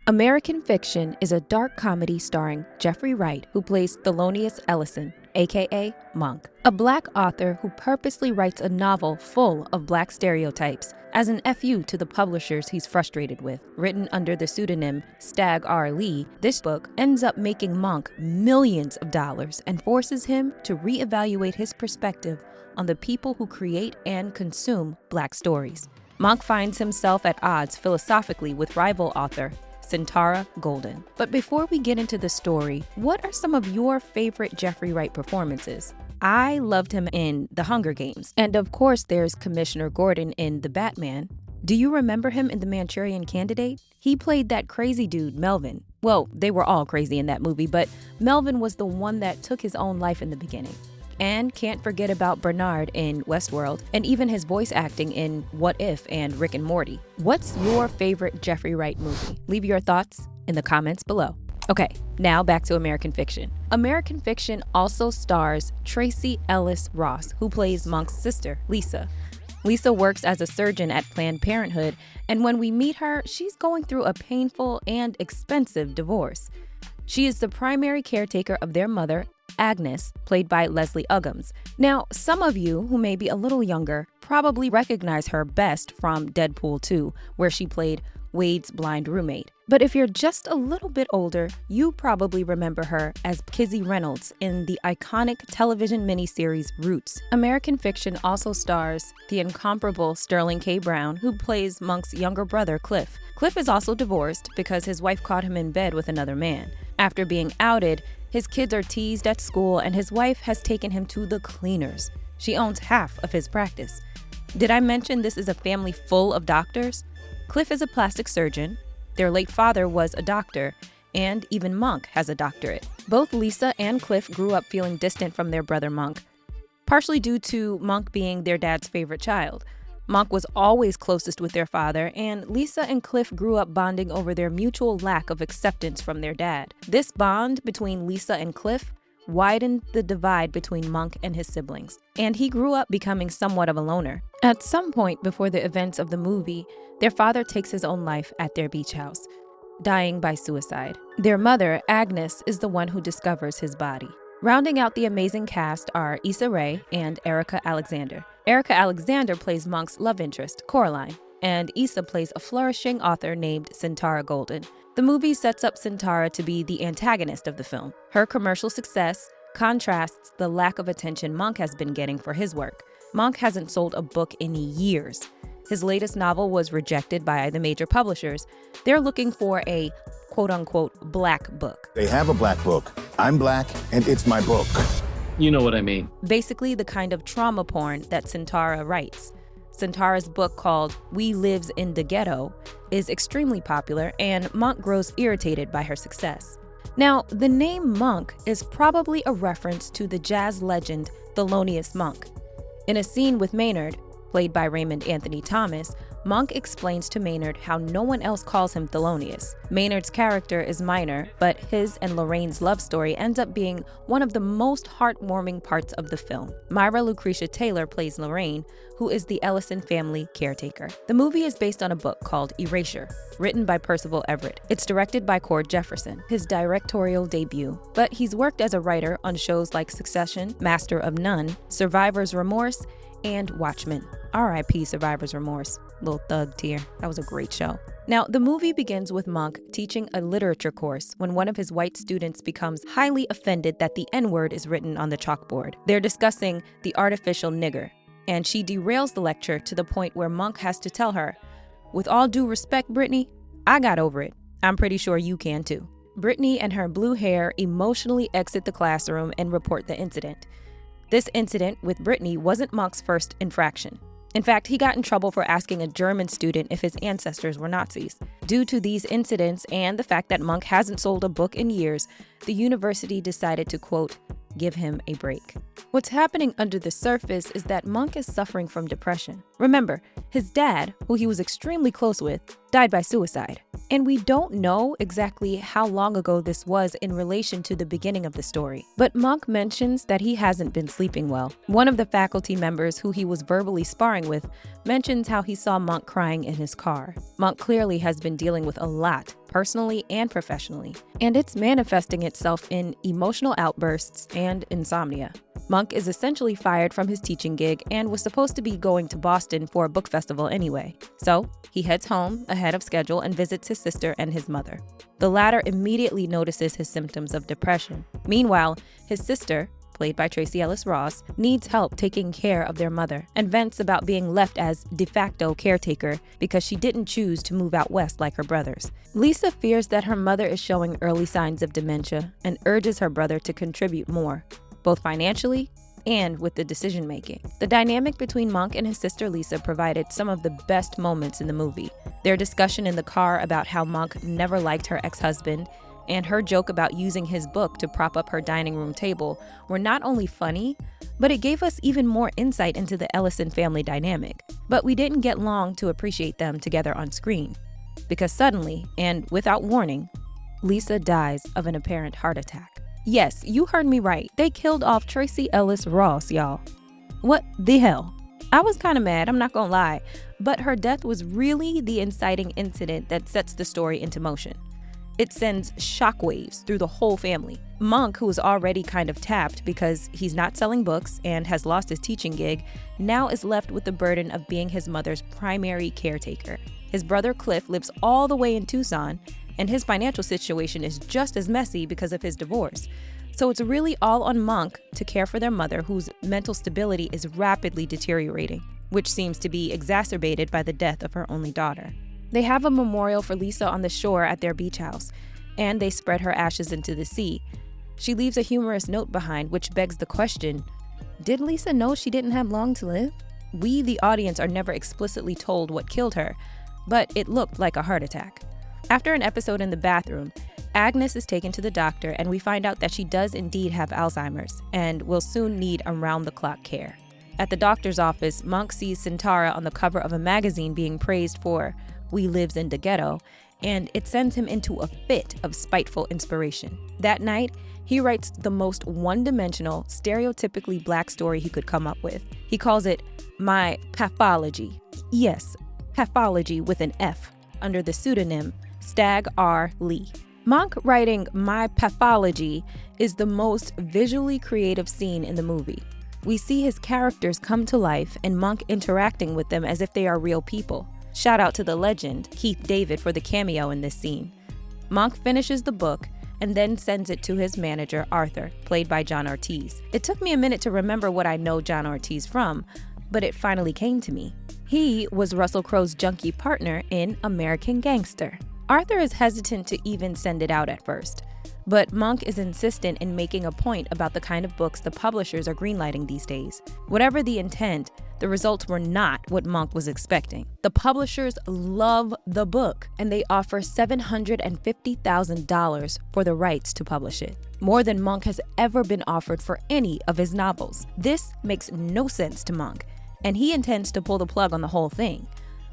American Fiction is a dark comedy starring Jeffrey Wright, who plays Thelonious Ellison, aka Monk, a Black author who purposely writes a novel full of Black stereotypes as an FU to the publishers he's frustrated with. Written under the pseudonym Stag R. Lee, this book ends up making Monk millions of dollars and forces him to reevaluate his perspective on the people who create and consume Black stories. Monk finds himself at odds philosophically with rival author Sentara Golden. But before we get into the story, what are some of your favorite Jeffrey Wright performances? I loved him in The Hunger Games. And of course, there's Commissioner Gordon in The Batman. Do you remember him in The Manchurian Candidate? He played that crazy dude, Melvin. Well, they were all crazy in that movie, but Melvin was the one that took his own life in the beginning. And can't forget about Bernard in Westworld, and even his voice acting in What If and Rick and Morty. What's your favorite Jeffrey Wright movie? Leave your thoughts in the comments below. Okay, now back to American Fiction. American Fiction also stars Tracee Ellis Ross, who plays Monk's sister, Lisa. Lisa works as a surgeon at Planned Parenthood, and when we meet her, she's going through a painful and expensive divorce. She is the primary caretaker of their mother, Agnes, played by Leslie Uggams. Now, some of you who may be a little younger probably recognize her best from Deadpool 2, where she played Wade's blind roommate. But if you're just a little bit older, you probably remember her as Kizzy Reynolds in the iconic television miniseries Roots. American Fiction also stars the incomparable Strerling K Brown, who plays Monk's younger brother, Cliff. Cliff is also divorced because his wife caught him in bed with another man. After being outed, his kids are teased at school and his wife has taken him to the cleaners. She owns half of his practice. Did I mention this is a family full of doctors? Cliff is a plastic surgeon, their late father was a doctor, and even Monk has a doctorate. Both Lisa and Cliff grew up feeling distant from their brother Monk, partially due to Monk being their dad's favorite child. Monk was always closest with their father, and Lisa and Cliff grew up bonding over their mutual lack of acceptance from their dad. This bond between Lisa and Cliff widened the divide between Monk and his siblings, and he grew up becoming somewhat of a loner. At some point before the events of the movie, their father takes his own life at their beach house, dying by suicide. Their mother, Agnes, is the one who discovers his body. Rounding out the amazing cast are Issa and Erika Alexander. Erika Alexander plays Monk's love interest, Coraline, and Issa plays a flourishing author named Sentara Golden. The movie sets up Sentara to be the antagonist of the film. Her commercial success contrasts the lack of attention Monk has been getting for his work. Monk hasn't sold a book in years. His latest novel was rejected by the major publishers. They're looking for a quote-unquote black book. They have a black book. I'm black, and it's my book. You know what I mean. Basically the kind of trauma porn that Sentara writes. Sentara's book called We Lives in the Ghetto is extremely popular, and Monk grows irritated by her success. Now, the name Monk is probably a reference to the jazz legend Thelonious Monk. In a scene with Maynard, played by Raymond Anthony Thomas, Monk explains to Maynard how no one else calls him Thelonious. Maynard's character is minor, but his and Lorraine's love story ends up being one of the most heartwarming parts of the film. Myra Lucretia Taylor plays Lorraine, who is the Ellison family caretaker. The movie is based on a book called Erasure, written by Percival Everett. It's directed by Cord Jefferson, his directorial debut, but he's worked as a writer on shows like Succession, Master of None, Survivor's Remorse, and Watchmen. R.I.P. Survivor's Remorse. Little thug tear. That was a great show. Now, the movie begins with Monk teaching a literature course when one of his white students becomes highly offended that the N-word is written on the chalkboard. They're discussing the artificial nigger, and she derails the lecture to the point where Monk has to tell her, "With all due respect, Brittany, I got over it. I'm pretty sure you can too." Brittany and her blue hair emotionally exit the classroom and report the incident. This incident with Brittany wasn't Monk's first infraction. In fact, he got in trouble for asking a German student if his ancestors were Nazis. Due to these incidents and the fact that Monk hasn't sold a book in years, the university decided to, quote, give him a break. What's happening under the surface is that Monk is suffering from depression. Remember, his dad, who he was extremely close with, died by suicide. And we don't know exactly how long ago this was in relation to the beginning of the story, but Monk mentions that he hasn't been sleeping well. One of the faculty members who he was verbally sparring with mentions how he saw Monk crying in his car. Monk clearly has been dealing with a lot, personally and professionally, and it's manifesting itself in emotional outbursts and insomnia. Monk is essentially fired from his teaching gig and was supposed to be going to Boston for a book festival anyway. So he heads home ahead of schedule and visits his sister and his mother. The latter immediately notices his symptoms of depression. Meanwhile, his sister, played by Tracee Ellis Ross, needs help taking care of their mother and vents about being left as de facto caretaker because she didn't choose to move out west like her brothers. Lisa fears that her mother is showing early signs of dementia and urges her brother to contribute more, both financially and with the decision-making. The dynamic between Monk and his sister Lisa provided some of the best moments in the movie. Their discussion in the car about how Monk never liked her ex-husband and her joke about using his book to prop up her dining room table were not only funny, but it gave us even more insight into the Ellison family dynamic. But we didn't get long to appreciate them together on screen, because suddenly, and without warning, Lisa dies of an apparent heart attack. Yes, you heard me right. They killed off Tracee Ellis Ross, y'all. What the hell? I was kind of mad, I'm not gonna lie, but her death was really the inciting incident that sets the story into motion. It sends shockwaves through the whole family. Monk, who is already kind of tapped because he's not selling books and has lost his teaching gig, now is left with the burden of being his mother's primary caretaker. His brother Cliff lives all the way in Tucson, and his financial situation is just as messy because of his divorce. So it's really all on Monk to care for their mother, whose mental stability is rapidly deteriorating, which seems to be exacerbated by the death of her only daughter. They have a memorial for Lisa on the shore at their beach house, and they spread her ashes into the sea. She leaves a humorous note behind, which begs the question, did Lisa know she didn't have long to live? We, the audience, are never explicitly told what killed her, but it looked like a heart attack. After an episode in the bathroom, Agnes is taken to the doctor, and we find out that she does indeed have Alzheimer's and will soon need around-the-clock care. At the doctor's office, Monk sees Sintara on the cover of a magazine being praised for "We Lives in the Ghetto," and it sends him into a fit of spiteful inspiration. That night, he writes the most one-dimensional, stereotypically black story he could come up with. He calls it My Pathology. Yes, pathology with an F, under the pseudonym Stag R. Lee. Monk writing My Pathology is the most visually creative scene in the movie. We see his characters come to life and Monk interacting with them as if they are real people. Shout out to the legend, Keith David, for the cameo in this scene. Monk finishes the book and then sends it to his manager, Arthur, played by John Ortiz. It took me a minute to remember what I know John Ortiz from, but it finally came to me. He was Russell Crowe's junkie partner in American Gangster. Arthur is hesitant to even send it out at first, but Monk is insistent in making a point about the kind of books the publishers are greenlighting these days. Whatever the intent, the results were not what Monk was expecting. The publishers love the book, and they offer $750,000 for the rights to publish it, more than Monk has ever been offered for any of his novels. This makes no sense to Monk, and he intends to pull the plug on the whole thing.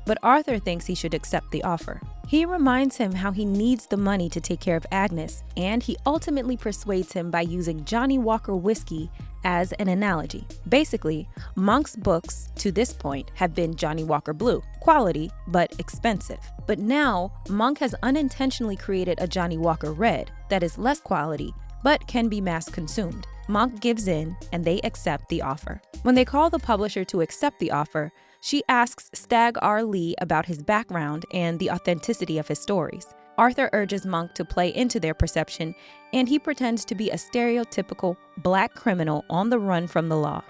But Arthur thinks he should accept the offer. He reminds him how he needs the money to take care of Agnes, and he ultimately persuades him by using Johnny Walker whiskey as an analogy. Basically, Monk's books to this point have been Johnny Walker Blue, quality but expensive. But now, Monk has unintentionally created a Johnny Walker Red that is less quality but can be mass consumed. Monk gives in and they accept the offer. When they call the publisher to accept the offer, she asks Stag R. Lee about his background and the authenticity of his stories. Arthur urges Monk to play into their perception, and he pretends to be a stereotypical black criminal on the run from the law.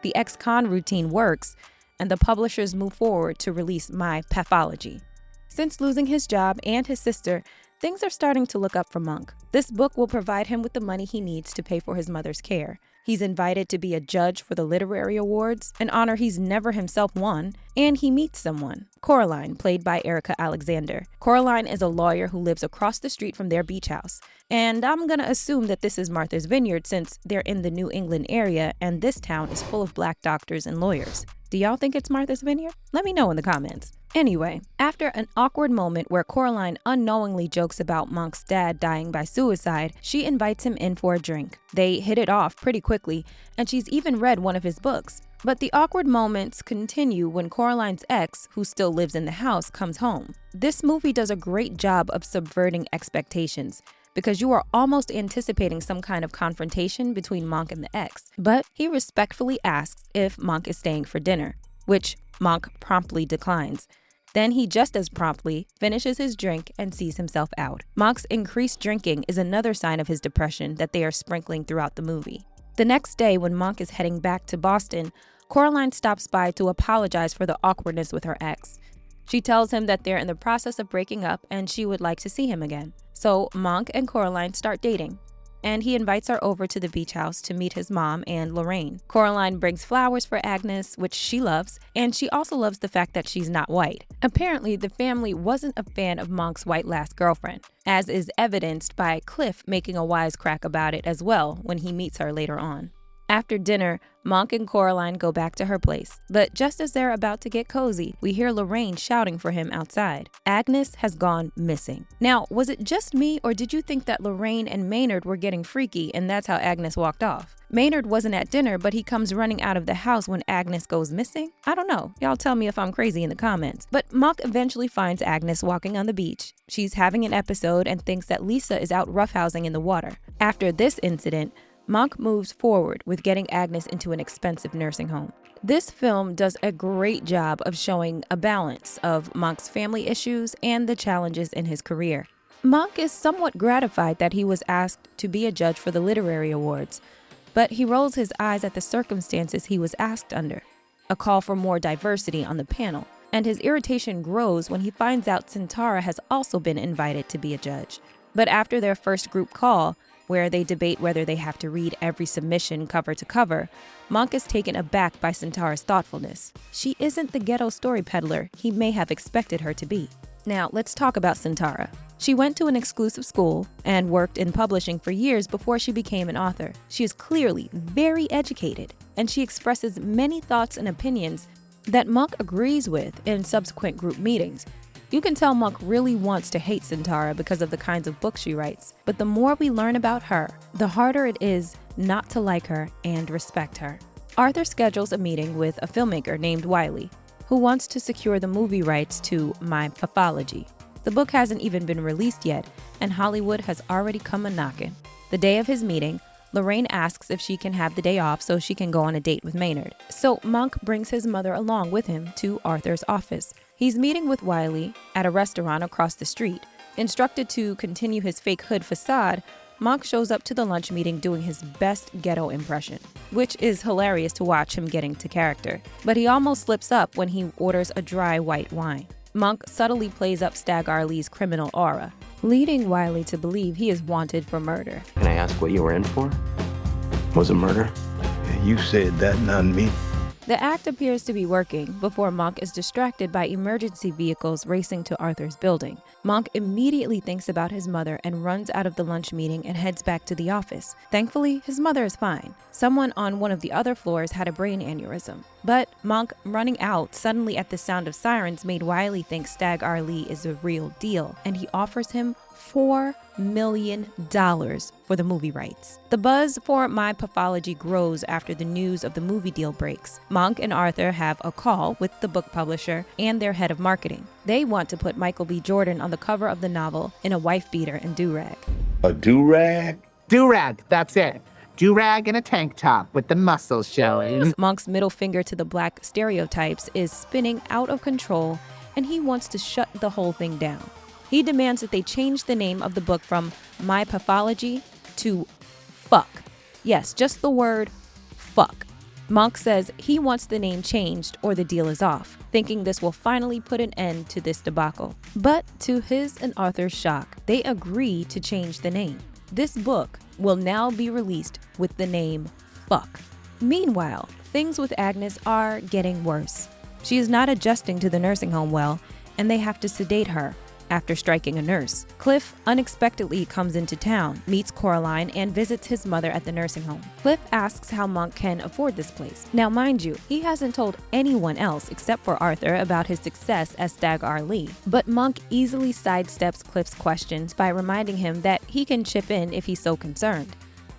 The ex-con routine works, and the publishers move forward to release My Pathology. Since losing his job and his sister, things are starting to look up for Monk. This book will provide him with the money he needs to pay for his mother's care. He's invited to be a judge for the literary awards, an honor he's never himself won, And he meets someone, Coraline, played by Erika Alexander. Coraline is a lawyer who lives across the street from their beach house. And I'm gonna assume that this is Martha's Vineyard since they're in the New England area and this town is full of black doctors and lawyers. Do y'all think it's Martha's Vineyard? Let me know in the comments. Anyway, after an awkward moment where Coraline unknowingly jokes about Monk's dad dying by suicide, she invites him in for a drink. They hit it off pretty quickly, and she's even read one of his books. But the awkward moments continue when Coraline's ex, who still lives in the house, comes home. This movie does a great job of subverting expectations, because you are almost anticipating some kind of confrontation between Monk and the ex. But he respectfully asks if Monk is staying for dinner, which Monk promptly declines. Then he just as promptly finishes his drink and sees himself out. Monk's increased drinking is another sign of his depression that they are sprinkling throughout the movie. The next day, when Monk is heading back to Boston, Coraline stops by to apologize for the awkwardness with her ex. She tells him that they're in the process of breaking up and she would like to see him again. So Monk and Coraline start dating, and he invites her over to the beach house to meet his mom and Lorraine. Coraline brings flowers for Agnes, which she loves, and she also loves the fact that she's not white. Apparently, the family wasn't a fan of Monk's white last girlfriend, as is evidenced by Cliff making a wisecrack about it as well when he meets her later on. After dinner, Monk and Coraline go back to her place, but just as they're about to get cozy, we hear Lorraine shouting for him outside. Agnes has gone missing. Now, was it just me, or did you think that Lorraine and Maynard were getting freaky and that's how Agnes walked off? Maynard wasn't at dinner, but he comes running out of the house when Agnes goes missing? I don't know. Y'all tell me if I'm crazy in the comments. But Monk eventually finds Agnes walking on the beach. She's having an episode and thinks that Lisa is out roughhousing in the water. After this incident, Monk moves forward with getting Agnes into an expensive nursing home. This film does a great job of showing a balance of Monk's family issues and the challenges in his career. Monk is somewhat gratified that he was asked to be a judge for the literary awards, but he rolls his eyes at the circumstances he was asked under, a call for more diversity on the panel, and his irritation grows when he finds out Sintara has also been invited to be a judge. But after their first group call, where they debate whether they have to read every submission cover to cover, Monk is taken aback by Sintara's thoughtfulness. She isn't the ghetto story peddler he may have expected her to be. Now, let's talk about Sintara. She went to an exclusive school and worked in publishing for years before she became an author. She is clearly very educated, and she expresses many thoughts and opinions that Monk agrees with in subsequent group meetings. You can tell Monk really wants to hate Sintara because of the kinds of books she writes, but the more we learn about her, the harder it is not to like her and respect her. Arthur schedules a meeting with a filmmaker named Wiley, who wants to secure the movie rights to My Pathology. The book hasn't even been released yet, and Hollywood has already come a-knockin'. The day of his meeting, Lorraine asks if she can have the day off so she can go on a date with Maynard. So Monk brings his mother along with him to Arthur's office. He's meeting with Wiley at a restaurant across the street. Instructed to continue his fake hood facade, Monk shows up to the lunch meeting doing his best ghetto impression, which is hilarious to watch him getting to character. But he almost slips up when he orders a dry white wine. Monk subtly plays up Stag Arlee's criminal aura, leading Wiley to believe he is wanted for murder. Can I ask what you were in for? Was it murder? You said that, not me. The act appears to be working before Monk is distracted by emergency vehicles racing to Arthur's building. Monk immediately thinks about his mother and runs out of the lunch meeting and heads back to the office. Thankfully, his mother is fine. Someone on one of the other floors had a brain aneurysm. But Monk running out suddenly at the sound of sirens made Wiley think Stag Arlee is a real deal, and he offers him $4 million for the movie rights. The buzz for My Pathology grows after the news of the movie deal breaks. Monk and Arthur have a call with the book publisher and their head of marketing. They want to put Michael B. Jordan on the cover of the novel in a wife beater and do-rag. A do-rag? Do-rag, that's it. Do-rag and a tank top with the muscles showing. Monk's middle finger to the black stereotypes is spinning out of control, and he wants to shut the whole thing down. He demands that they change the name of the book from My Pathology to Fuck. Yes, just the word fuck. Monk says he wants the name changed or the deal is off, thinking this will finally put an end to this debacle. But to his and Arthur's shock, they agree to change the name. This book will now be released with the name Fuck. Meanwhile, things with Agnes are getting worse. She is not adjusting to the nursing home well, and they have to sedate her after striking a nurse. Cliff unexpectedly comes into town, meets Coraline, and visits his mother at the nursing home. Cliff asks how Monk can afford this place. Now, mind you, he hasn't told anyone else except for Arthur about his success as Stag R. Lee. But Monk easily sidesteps Cliff's questions by reminding him that he can chip in if he's so concerned.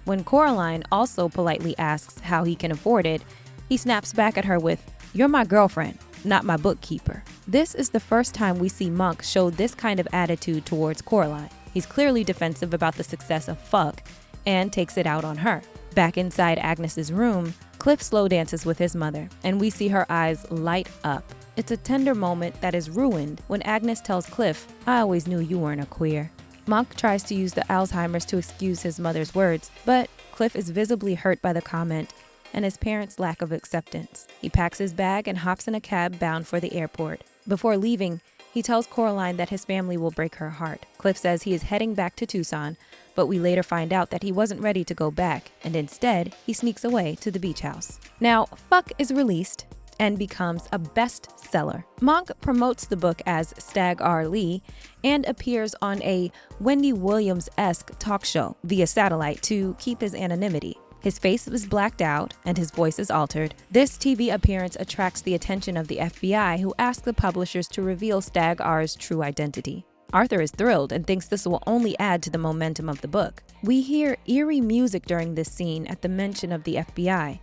When Coraline also politely asks how he can afford it, he snaps back at her with, "You're my girlfriend, not my bookkeeper." This is the first time we see Monk show this kind of attitude towards Coraline. He's clearly defensive about the success of Fuck and takes it out on her. Back inside Agnes's room, Cliff slow dances with his mother, and we see her eyes light up. It's a tender moment that is ruined when Agnes tells Cliff, "I always knew you weren't a queer." Monk tries to use the Alzheimer's to excuse his mother's words, but Cliff is visibly hurt by the comment and his parents' lack of acceptance. He packs his bag and hops in a cab bound for the airport. Before leaving, he tells Coraline that his family will break her heart. Cliff says he is heading back to Tucson, but we later find out that he wasn't ready to go back, and instead, he sneaks away to the beach house. Now, Fuck is released and becomes a bestseller. Monk promotes the book as Stag R. Lee and appears on a Wendy Williams-esque talk show via satellite to keep his anonymity. His face is blacked out and his voice is altered. This TV appearance attracts the attention of the FBI, who ask the publishers to reveal Stag R's true identity. Arthur is thrilled and thinks this will only add to the momentum of the book. We hear eerie music during this scene at the mention of the FBI,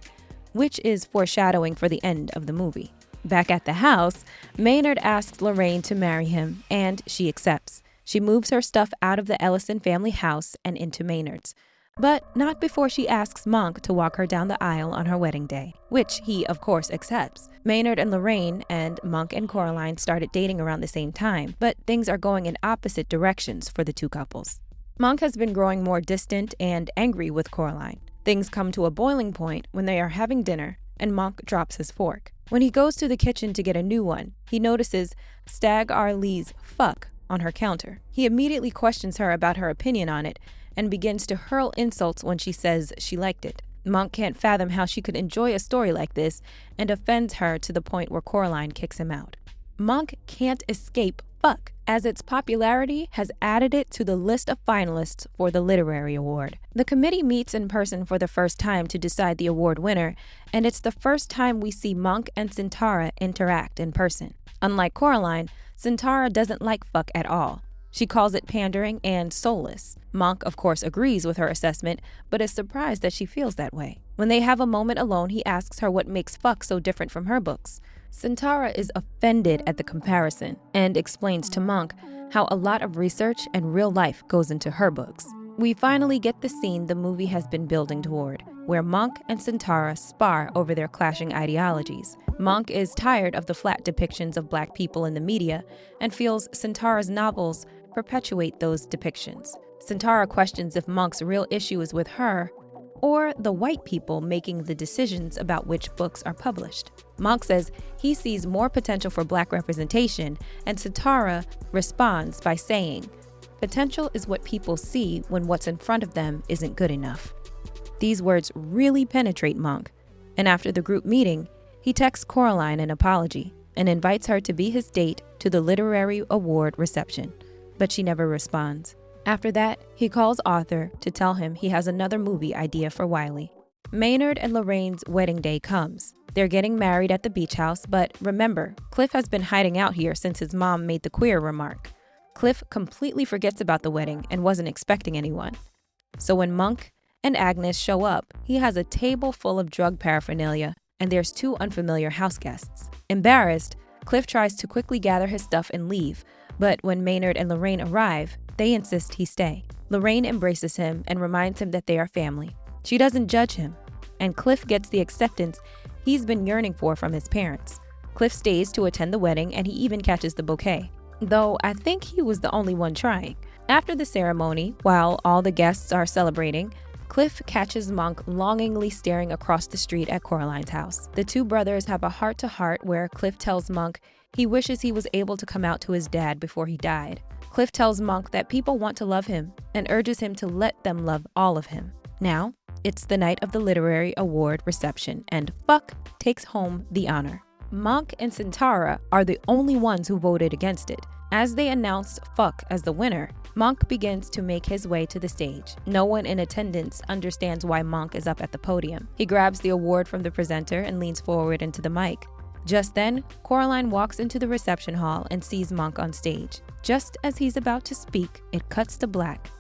which is foreshadowing for the end of the movie. Back at the house, Maynard asks Lorraine to marry him, and she accepts. She moves her stuff out of the Ellison family house and into Maynard's, but not before she asks Monk to walk her down the aisle on her wedding day, which he, of course, accepts. Maynard and Lorraine and Monk and Coraline started dating around the same time, but things are going in opposite directions for the two couples. Monk has been growing more distant and angry with Coraline. Things come to a boiling point when they are having dinner and Monk drops his fork. When he goes to the kitchen to get a new one, he notices Stag R. Lee's Fuck on her counter. He immediately questions her about her opinion on it and begins to hurl insults when she says she liked it. Monk can't fathom how she could enjoy a story like this and offends her to the point where Coraline kicks him out. Monk can't escape Fuck, as its popularity has added it to the list of finalists for the literary award. The committee meets in person for the first time to decide the award winner, and it's the first time we see Monk and Sintara interact in person. Unlike Coraline, Sintara doesn't like Fuck at all. She calls it pandering and soulless. Monk, of course, agrees with her assessment, but is surprised that she feels that way. When they have a moment alone, he asks her what makes Fuck so different from her books. Sintara is offended at the comparison and explains to Monk how a lot of research and real life goes into her books. We finally get the scene the movie has been building toward, where Monk and Sintara spar over their clashing ideologies. Monk is tired of the flat depictions of Black people in the media and feels Sintara's novels perpetuate those depictions. Sintara questions if Monk's real issue is with her or the white people making the decisions about which books are published. Monk says he sees more potential for Black representation, and Sintara responds by saying, "Potential is what people see when what's in front of them isn't good enough." These words really penetrate Monk, and after the group meeting, he texts Coraline an apology and invites her to be his date to the literary award reception, but she never responds. After that, he calls Arthur to tell him he has another movie idea for Wiley. Maynard and Lorraine's wedding day comes. They're getting married at the beach house, but remember, Cliff has been hiding out here since his mom made the queer remark. Cliff completely forgets about the wedding and wasn't expecting anyone. So when Monk and Agnes show up, he has a table full of drug paraphernalia, and there's two unfamiliar house guests. Embarrassed, Cliff tries to quickly gather his stuff and leave, but when Maynard and Lorraine arrive, they insist he stay. Lorraine embraces him and reminds him that they are family. She doesn't judge him, and Cliff gets the acceptance he's been yearning for from his parents. Cliff stays to attend the wedding, and he even catches the bouquet, though I think he was the only one trying. After the ceremony, while all the guests are celebrating, Cliff catches Monk longingly staring across the street at Coraline's house. The two brothers have a heart-to-heart where Cliff tells Monk he wishes he was able to come out to his dad before he died. Cliff tells Monk that people want to love him and urges him to let them love all of him. Now, it's the night of the literary award reception, and Fuck takes home the honor. Monk and Sintara are the only ones who voted against it. As they announced Fuck as the winner, Monk begins to make his way to the stage. No one in attendance understands why Monk is up at the podium. He grabs the award from the presenter and leans forward into the mic. Just then, Coraline walks into the reception hall and sees Monk on stage. Just as he's about to speak, it cuts to black.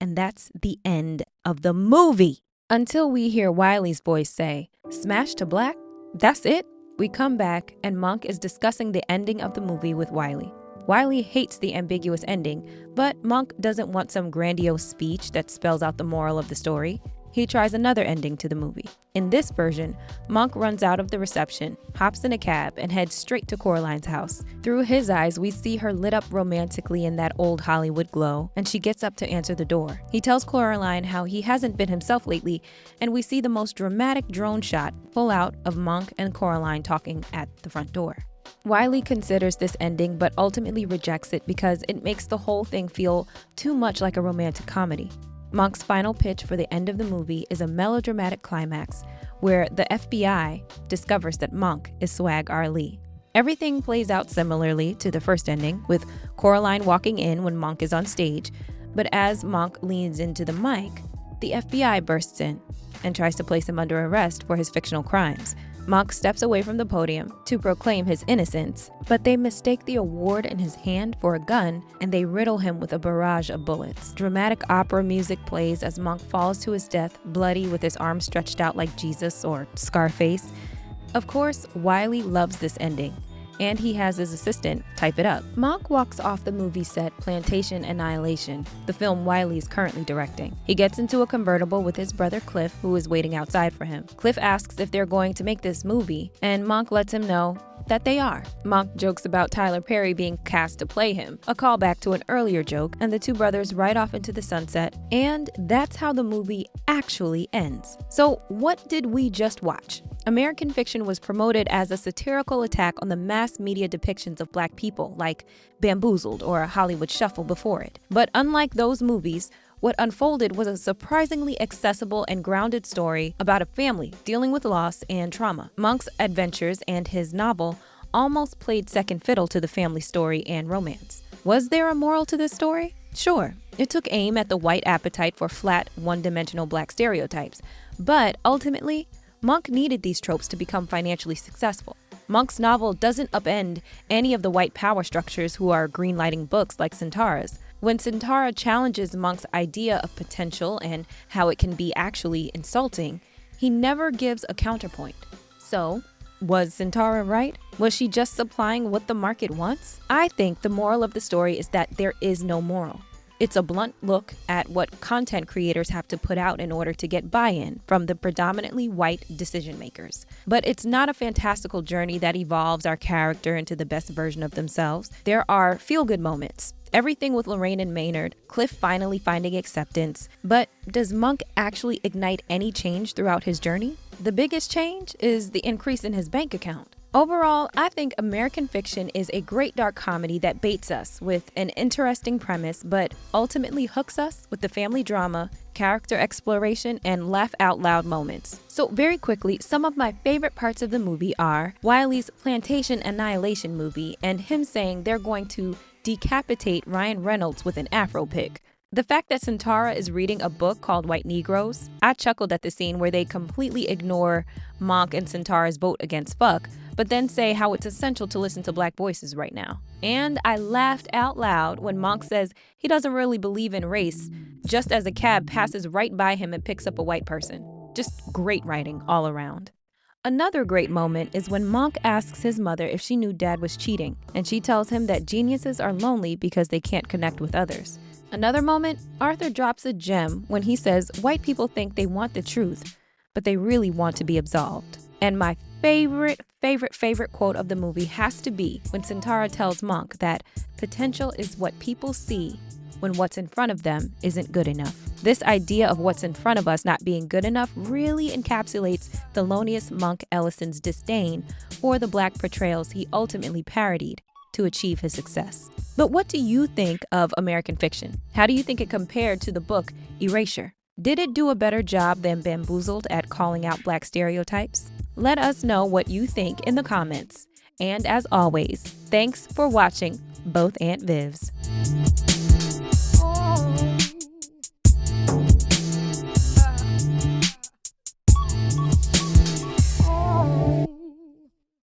And that's the end of the movie. Until we hear Wiley's voice say, "Smash to black? That's it?" We come back and Monk is discussing the ending of the movie with Wiley. Wiley hates the ambiguous ending, but Monk doesn't want some grandiose speech that spells out the moral of the story. He tries another ending to the movie. In this version, Monk runs out of the reception, hops in a cab, and heads straight to Coraline's house. Through his eyes, we see her lit up romantically in that old Hollywood glow, and she gets up to answer the door. He tells Coraline how he hasn't been himself lately, and we see the most dramatic drone shot pull out of Monk and Coraline talking at the front door. Wiley considers this ending but ultimately rejects it because it makes the whole thing feel too much like a romantic comedy. Monk's final pitch for the end of the movie is a melodramatic climax where the FBI discovers that Monk is Swag Ali. Everything plays out similarly to the first ending, with Coraline walking in when Monk is on stage, but as Monk leans into the mic, the FBI bursts in and tries to place him under arrest for his fictional crimes. Monk steps away from the podium to proclaim his innocence, but they mistake the award in his hand for a gun and they riddle him with a barrage of bullets. Dramatic opera music plays as Monk falls to his death, bloody with his arms stretched out like Jesus or Scarface. Of course, Wiley loves this ending, and he has his assistant type it up. Monk walks off the movie set Plantation Annihilation, the film Wiley is currently directing. He gets into a convertible with his brother Cliff, who is waiting outside for him. Cliff asks if they're going to make this movie, and Monk lets him know that they are. Monk jokes about Tyler Perry being cast to play him, a callback to an earlier joke, and the two brothers ride off into the sunset, and that's how the movie actually ends. So what did we just watch? American Fiction was promoted as a satirical attack on the mass media depictions of Black people, like Bamboozled or Hollywood Shuffle before it. But unlike those movies, what unfolded was a surprisingly accessible and grounded story about a family dealing with loss and trauma. Monk's adventures and his novel almost played second fiddle to the family story and romance. Was there a moral to this story? Sure, it took aim at the white appetite for flat, one-dimensional Black stereotypes, but ultimately, Monk needed these tropes to become financially successful. Monk's novel doesn't upend any of the white power structures who are greenlighting books like Sintara's. When Sintara challenges Monk's idea of potential and how it can be actually insulting, he never gives a counterpoint. So, was Sintara right? Was she just supplying what the market wants? I think the moral of the story is that there is no moral. It's a blunt look at what content creators have to put out in order to get buy-in from the predominantly white decision makers. But it's not a fantastical journey that evolves our character into the best version of themselves. There are feel-good moments. Everything with Lorraine and Maynard, Cliff finally finding acceptance. But does Monk actually ignite any change throughout his journey? The biggest change is the increase in his bank account. Overall, I think American Fiction is a great dark comedy that baits us with an interesting premise, but ultimately hooks us with the family drama, character exploration, and laugh-out-loud moments. So very quickly, some of my favorite parts of the movie are Wiley's Plantation Annihilation movie and him saying they're going to decapitate Ryan Reynolds with an Afro pick. The fact that Sintara is reading a book called White Negroes, I chuckled at the scene where they completely ignore Monk and Sintara's vote against Fuck, but then say how it's essential to listen to Black voices right now. And I laughed out loud when Monk says he doesn't really believe in race, just as a cab passes right by him and picks up a white person. Just great writing all around. Another great moment is when Monk asks his mother if she knew Dad was cheating, and she tells him that geniuses are lonely because they can't connect with others. Another moment, Arthur drops a gem when he says white people think they want the truth, but they really want to be absolved. And my favorite quote of the movie has to be when Sintara tells Monk that potential is what people see when what's in front of them isn't good enough. This idea of what's in front of us not being good enough really encapsulates Thelonious Monk Ellison's disdain for the Black portrayals he ultimately parodied to achieve his success. But what do you think of American Fiction? How do you think it compared to the book Erasure? Did it do a better job than Bamboozled at calling out Black stereotypes? Let us know what you think in the comments. And as always, thanks for watching both Aunt Vivs.